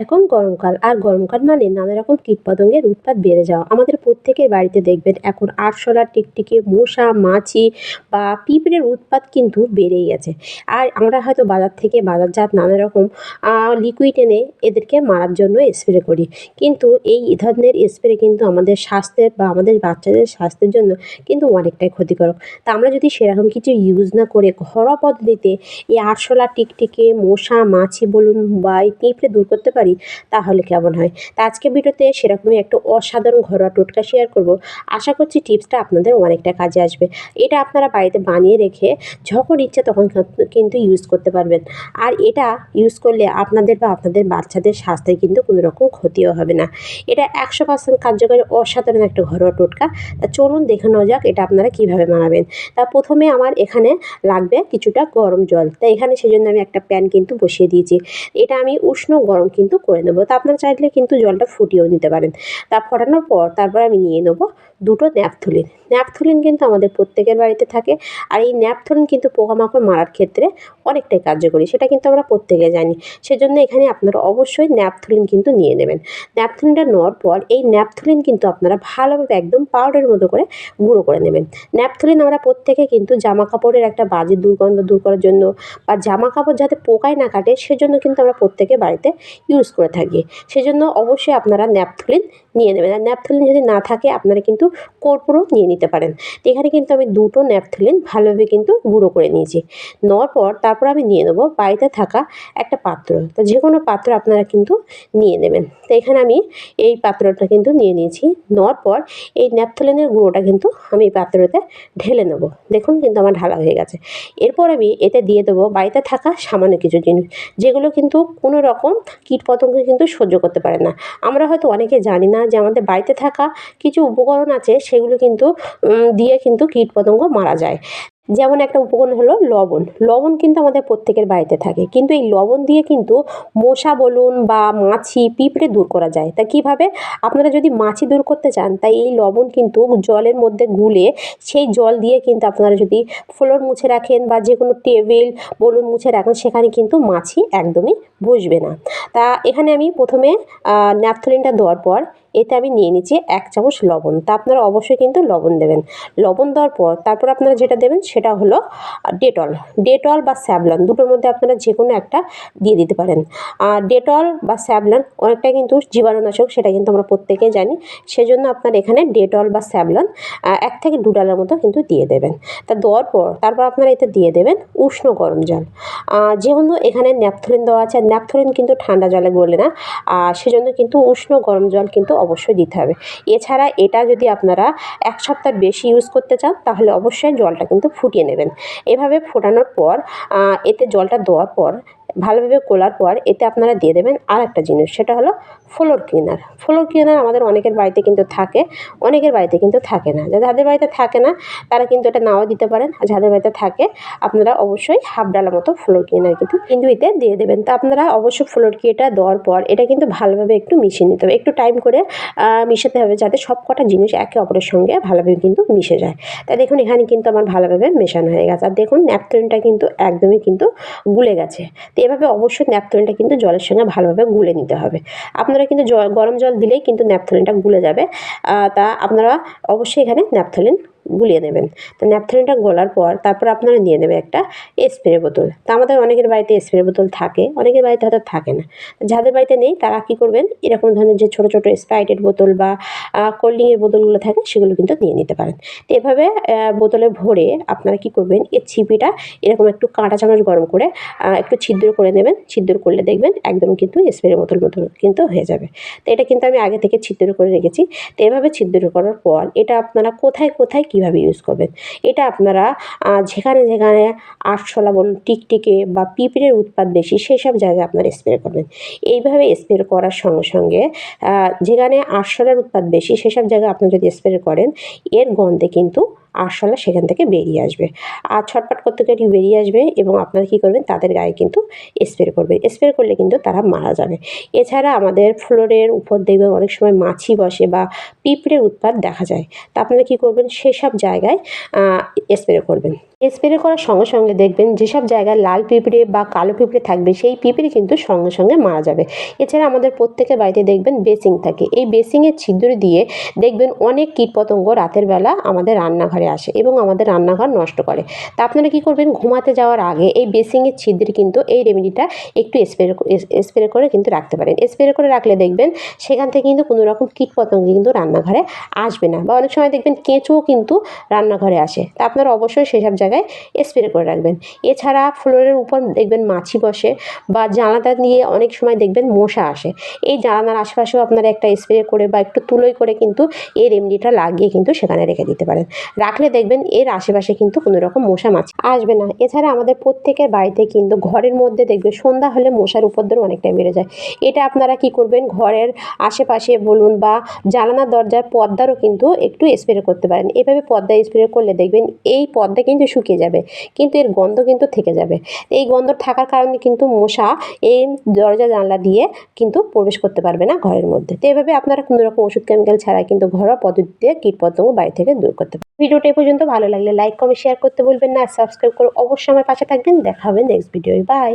এখন গরমকাল, আর গরমকাল মানে নানা রকম কীটপতঙ্গের উৎপাত বেড়ে যাওয়া। আমাদের প্রত্যেকের বাড়িতে দেখবেন এখন আরশোলা, টিকটিকি, মশা, মাছি বা পিঁপড়ের উৎপাত কিন্তু বেড়েই গেছে। আর আমরা হয়তো বাজার থেকে বাজারজাত নানা রকম লিকুইড এনে এদেরকে মারার জন্য স্প্রে করি। কিন্তু এই ধরনের স্প্রে কিন্তু আমাদের স্বাস্থ্যের বা আমাদের বাচ্চাদের স্বাস্থ্যের জন্য কিন্তু অনেকটাই ক্ষতিকারক। তা আমরা যদি সেরকম কিছু ইউজ না করে ঘরোয়া পদ্ধতিতে এই আরশোলা, টিকটিকি, মশা, মাছি বলুন বা এই পিঁপড়ে দূর করতে পারি, তাহলে কেমন হয়? তা আজকের ভিডিওতে সেরকমই একটা অসাধারণ ঘরোয়া টোটকা শেয়ার করব। আশা করছি টিপসটা আপনাদের অনেকটা কাজে আসবে। এটা আপনারা বাড়িতে বানিয়ে রেখে যখন ইচ্ছে তখন কিন্তু ইউজ করতে পারবেন। আর এটা ইউজ করলে আপনাদের বা আপনাদের বাচ্চাদের স্বাস্থ্যের কিন্তু কোনো রকম ক্ষতিও হবে না। এটা 100% কার্যকরী অসাধারণ একটা ঘরোয়া টোটকা। তা চলুন দেখে নেওয়া যাক এটা আপনারা কীভাবে বানাবেন। তা প্রথমে আমার এখানে লাগবে কিছুটা গরম জল। তা এখানে সেজন্য আমি একটা প্যান কিন্তু বসিয়ে দিয়েছি। এটা আমি উষ্ণ গরম কিন্তু করে নেব। তা আপনারা চাইলে কিন্তু জলটা ফুটিয়েও নিতে পারেন। তা ফোটানোর পর তারপর আমি নিয়ে নেব দুটো ন্যাপথলিন। ন্যাপথলিন কিন্তু আমাদের প্রত্যেকের বাড়িতে থাকে। আর এই ন্যাপথলিন কিন্তু পোকামাকড় মারার ক্ষেত্রে অনেকটাই কার্যকরী, সেটা কিন্তু আমরা প্রত্যেকে জানি। সেজন্য এখানে আপনারা অবশ্যই ন্যাপথলিন কিন্তু নিয়ে নেবেন। ন্যাপথলিনটা নেওয়ার পর এই ন্যাপথলিন কিন্তু আপনারা ভালোভাবে একদম পাউডারের মতো করে গুঁড়ো করে নেবেন। ন্যাপথলিন আমরা প্রত্যেকে কিন্তু জামা কাপড়ের একটা বাজে দুর্গন্ধ দূর করার জন্য বা জামা কাপড় যাতে পোকায় না কাটে সেজন্য কিন্তু আমরা প্রত্যেকে বাড়িতে ইউজ করে থাকি। সেজন্য অবশ্যই আপনারা ন্যাপথলিন নিয়ে নেবেন। আর ন্যাপথলিন যদি না থাকে আপনারা কিন্তু কর্পূরও নিয়ে নিতে পারেন। তো এখানে কিন্তু আমি দুটো ন্যাপথলিন ভালোভাবে কিন্তু গুঁড়ো করে নিয়েছি। নেওয়ার পর তারপর আমি নিয়ে নেব বাড়িতে থাকা একটা পাত্র। তো যে কোনো পাত্র আপনারা কিন্তু নিয়ে নেবেন। তো এখানে আমি এই পাত্রটা কিন্তু নিয়ে নিয়েছি। নেওয়ার পর এই ন্যাপথলিনের গুঁড়োটা কিন্তু আমি এই পাত্রতে ঢেলে নেব। দেখুন কিন্তু আমার ঢালা হয়ে গেছে। এরপর আমি এতে দিয়ে দেবো বাড়িতে থাকা সামান্য কিছু জিনিস, যেগুলো কিন্তু কোনো রকম কীটপতঙ্গ কিন্তু সহ্য করতে পারে না। আমরা হয়তো অনেকে জানি না যে আমাদের বাড়িতে থাকা কিছু উপকরণ আছে সেগুলো কিন্তু দিয়ে কিন্তু কীটপতঙ্গ মারা যায়। যেমন একটা উপকরণ হলো লবণ। লবণ কিন্তু আমাদের প্রত্যেকের বাড়িতে থাকে। কিন্তু এই লবণ দিয়ে কিন্তু মশা বলুন বা মাছি, পিঁপড়ে দূর করা যায়। তা কীভাবে? আপনারা যদি মাছি দূর করতে চান তাই এই লবণ কিন্তু জলের মধ্যে গুলে সেই জল দিয়ে কিন্তু আপনারা যদি ফ্লোর মুছে রাখেন বা যে কোনো টেবিল বলুন মুছে রাখেন, সেখানে কিন্তু মাছি একদমই বসবে না। তা এখানে আমি প্রথমে ন্যাপথলিনটা দেওয়ার পর এতে আমি নিয়ে নিচ্ছি 1 চামচ লবণ। তা আপনারা অবশ্যই কিন্তু লবণ দেবেন। লবণ দেওয়ার পর তারপর আপনারা যেটা দেবেন সেটা হলো ডেটল। ডেটল বা স্যাভলন দুটোর মধ্যে আপনারা যে কোনো একটা দিয়ে দিতে পারেন। ডেটল বা স্যাভলন অনেকটা কিন্তু জীবাণুনাশক, সেটা কিন্তু আমরা প্রত্যেকেই জানি। সেজন্য আপনারা এখানে ডেটল বা স্যাভলন 1 থেকে 2 ডালার মতো কিন্তু দিয়ে দেবেন। তা দেওয়ার পর তারপর আপনারা এতে দিয়ে দেবেন উষ্ণ গরম জল। যেহেতু এখানে ন্যাপথলিন দেওয়া আছে, ন্যাপথলিন কিন্তু ঠান্ডা জলে গলে না। সেজন্য কিন্তু উষ্ণ গরম জল কিন্তু অবশ্যই দিতে হবে। এছাড়া এটা যদি আপনারা 1 সপ্তাহের বেশি ইউজ করতে চান তাহলে অবশ্যই জলটা কিন্তু ফুটিয়ে নেবেন। এভাবে ফোটানোর পর এতে জলটা দেওয়ার পর ভালোভাবে গোলার পর এতে আপনারা দিয়ে দেবেন আরেকটা জিনিস, সেটা হলো ফ্লোর ক্লিনার। ফ্লোর ক্লিনার আমাদের অনেকের বাড়িতে কিন্তু থাকে, অনেকের বাড়িতে কিন্তু থাকে না। যাদের বাড়িতে থাকে না তারা কিন্তু এটা নাও দিতে পারেন। আর যাদের বাড়িতে থাকে আপনারা অবশ্যই হাফ ডালা মতো ফ্লোর ক্লিনার কিন্তু এতে দিয়ে দেবেন। তো আপনারা অবশ্যই ফ্লোর ক্লিনারটা দেওয়ার পর এটা কিন্তু ভালোভাবে একটু মিশিয়ে নিতে হবে। একটু টাইম করে মিশাতে হবে যাতে সব কটা জিনিস একে অপরের সঙ্গে ভালোভাবে কিন্তু মিশে যায়। তা দেখুন এখানে কিন্তু আমার ভালোভাবে মেশানো হয়ে গেছে। আর দেখুন ন্যাপথলিনটা কিন্তু একদমই কিন্তু গুলে গেছে। তো এভাবে অবশ্যই ন্যাপথলিনটা কিন্তু জলের সঙ্গে ভালোভাবে গুলে নিতে হবে। আপনারা কিন্তু গরম জল দিলেই কিন্তু ন্যাপথলিনটা গুলে যাবে। তা আপনারা অবশ্যই এখানে ন্যাপথলিন গুলিয়ে নেবেন। তো ন্যাপথলিনটা গলার পর তারপর আপনারা নিয়ে নেবেন একটা স্প্রে বোতল। তা আমাদের অনেকের বাড়িতে স্প্রে বোতল থাকে, অনেকের বাড়িতে হয়তো থাকে না। যাদের বাড়িতে নেই তারা কী করবেন, এরকম ধরনের যে ছোটো ছোটো স্প্রাইটের বোতল বা কোল্ড ড্রিংকের বোতলগুলো থাকে সেগুলো কিন্তু নিয়ে নিতে পারেন। তো এভাবে বোতলে ভরে আপনারা কী করবেন, এর ছিপিটা এরকম একটু কাঁটা চামচ গরম করে একটু ছিদ্র করে নেবেন। ছিদ্র করলে দেখবেন একদম কিন্তু স্প্রে বোতল মতো কিন্তু হয়ে যাবে। তো এটা কিন্তু আমি আগে থেকে ছিদ্র করে রেখেছি। তো এভাবে ছিদ্র করার পর এটা আপনারা কোথায় কোথায় কীভাবে ইউজ করবেন, এটা আপনারা যেখানে যেখানে আরশোলা বলুন, টিকটিকি বা পিঁপড়ের উৎপাত বেশি সেই সব জায়গায় আপনারা স্প্রে করবেন। এইভাবে স্প্রে করার সঙ্গে সঙ্গে যেখানে আরশোলার উৎপাত বেশি সেসব জায়গায় আপনারা যদি স্প্রে করেন এর গন্ধে কিন্তু আরশোলা সেখান থেকে বেরিয়ে আসবে। আর ছটপট করতে করতে বেরিয়ে আসবে এবং আপনারা কী করবেন তাদের গায়ে কিন্তু স্প্রে করবেন। স্প্রে করলে কিন্তু তারা মারা যাবে। এছাড়া আমাদের ফ্লোরের উপর দেখবেন অনেক সময় মাছি বসে বা পিঁপড়ের উৎপাত দেখা যায়। তা আপনারা কী করবেন সেসব জায়গায় স্প্রে করবেন। স্প্রে করার সঙ্গে সঙ্গে দেখবেন যেসব জায়গায় লাল পিঁপড়ে বা কালো পিঁপড়ে থাকবে সেই পিঁপড়ে কিন্তু সঙ্গে সঙ্গে মারা যাবে। এছাড়া আমাদের প্রত্যেকের বাড়িতে দেখবেন বেসিন থাকে, এই বেসিনের ছিদ্র দিয়ে দেখবেন অনেক কীটপতঙ্গ রাতের বেলা আমাদের রান্নাঘরে আসে এবং আমাদের রান্নাঘর নষ্ট করে। তা আপনারা কী করবেন, ঘুমাতে যাওয়ার আগে এই বেসিনের ছিদ্রে কিন্তু এই রেমেডিটা একটু স্প্রে করে কিন্তু রাখতে পারেন। স্প্রে করে রাখলে দেখবেন সেখান থেকে কিন্তু কোনো রকম কীটপতঙ্গ কিন্তু রান্নাঘরে আসবে না, বা অনেক সময় দেখবেন কেঁচোও কিন্তু রান্নাঘরে আসে। তা আপনারা অবশ্যই সেসব জায়গায় স্প্রে করে রাখবেন। এছাড়া ফ্লোরের উপর দেখবেন মাছি বসে, বা জানালা দিয়ে অনেক সময় দেখবেন মশা আসে। এই জানালার আশপাশেও আপনারা একটা স্প্রে করে বা একটু তুলোয় করে কিন্তু এই রেমেডিটা লাগিয়ে কিন্তু সেখানে রেখে দিতে পারেন। রাখলে দেখবেন এর আশেপাশে কিন্তু কোনো রকম মশা মাছি আসবে না। এছাড়া আমাদের প্রত্যেকের বাড়িতে কিন্তু ঘরের মধ্যে দেখবে সন্ধ্যা হলে মশার উপদ্রব অনেকটাই বেড়ে যায়। এটা আপনারা কি করবেন, ঘরের আশেপাশে বলুন বা জানালার দরজার পর্দারও কিন্তু একটু স্প্রে করতে পারেন। এভাবে পর্দায় স্প্রে করলে দেখবেন এই পর্দা কিন্তু শুকিয়ে যাবে, কিন্তু এর গন্ধ কিন্তু থেকে যাবে। এই গন্ধ থাকার কারণে কিন্তু মশা এই দরজা জানলা দিয়ে কিন্তু প্রবেশ করতে পারবে না ঘরের মধ্যে। তো এভাবে আপনারা কোনো রকম ওষুধ কেমিক্যাল ছাড়াই কিন্তু ঘরোয়া পদ্ধতিতে কীটপতঙ্গ বাড়ি থেকে দূর করতে পারেন। ভিডিওটা এই পর্যন্ত ভালো লাগলে লাইক কমেন্ট শেয়ার করতে ভুলবেন না, আর সাবস্ক্রাইব করে অবশ্যই আমার পাশে থাকবেন। দেখা হবে নেক্সট ভিডিওয়। বাই।